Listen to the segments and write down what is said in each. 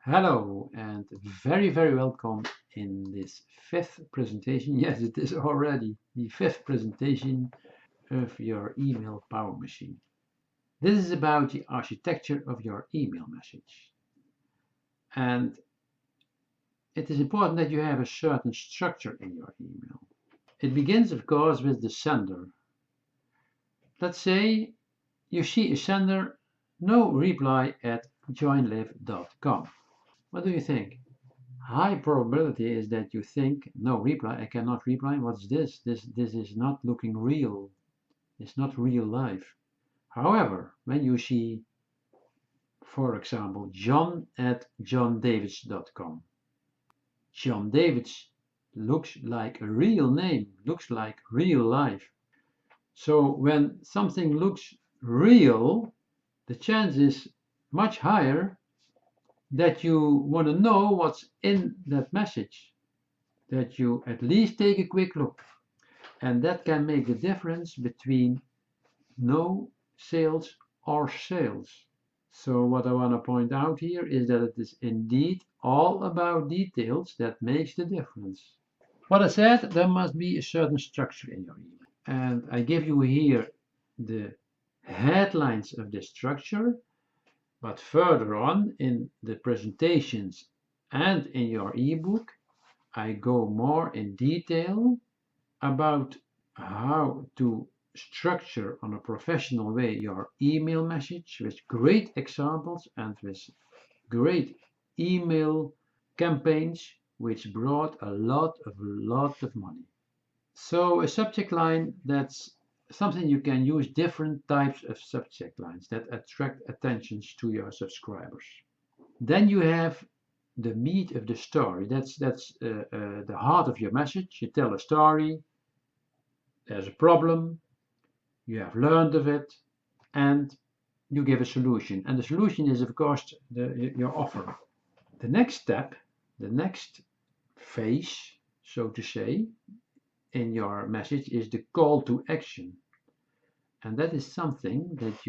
Hello and very welcome in this fifth presentation. Yes, it is already the fifth presentation of your email power machine. This is about the architecture of your email message. And it is important that you have a certain structure in your email. It begins, of course, with the sender. Let's say you see a sender, no reply at joinlive.com. What do you think? High probability is that you think, no reply, I cannot reply. What's this? This is not looking real. It's not real life. However, when you see, for example, John at johndavids.com, John Davids looks like a real name, looks like real life. So when something looks real, the chance is much higher that you want to know what's in that message, that you at least take a quick look. And that can make the difference between no sales or sales. So what I want to point out here is that it is indeed all about details that makes the difference. What I said, there must be a certain structure in your email. And I give you here the headlines of this structure, but further on in the presentations and in your ebook, I go more in detail about how to structure on a professional way your email message with great examples and with great email campaigns which brought a lot of money. So a subject line, that's something you can use different types of subject lines that attract attentions to your subscribers. Then you have the meat of the story. That's the heart of your message. You tell a story, there's a problem, you have learned of it, and you give a solution. And the solution is, of course, your offer. The next step, the next phase, so to say, in your message is the call to action. And that is something that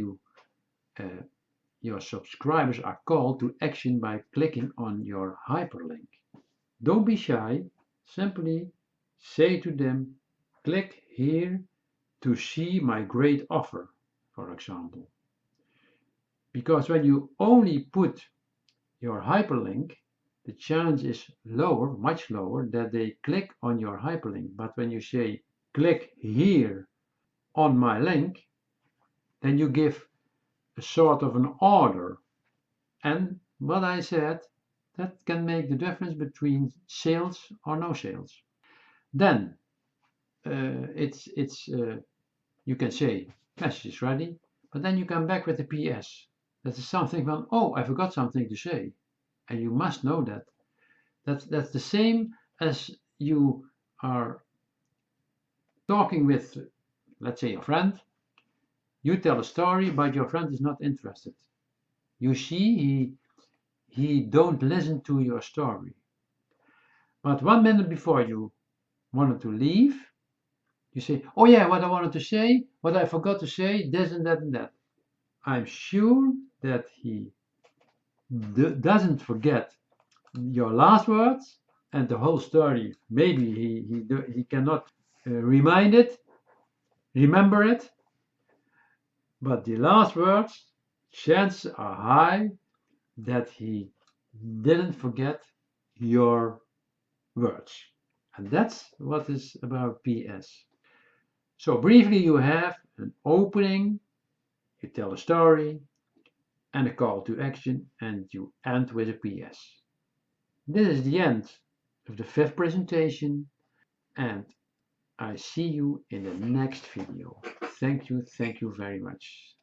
your subscribers are called to action by clicking on your hyperlink. Don't be shy, simply say to them, click here to see my great offer, for example. Because when you only put your hyperlink, the chance is lower, much lower, that they click on your hyperlink. But when you say, click here on my link, then you give a sort of an order. And what I said, that can make the difference between sales or no sales. Then you can say, message is ready, but then you come back with a PS. That is something from, oh, I forgot something to say. And you must know that. That's the same as you are talking with, let's say, a friend. You tell a story, but your friend is not interested. You see, he don't listen to your story. But 1 minute before you wanted to leave, you say, oh yeah, what I wanted to say, what I forgot to say, this and that and that. I'm sure that he doesn't forget your last words and the whole story. Maybe he cannot remember it, but the last words, chances are high that he didn't forget your words. And that's what is about PS. So briefly, you have an opening, you tell a story, and a call to action, and you end with a PS. This is the end of the fifth presentation, and I see you in the next video. Thank you very much.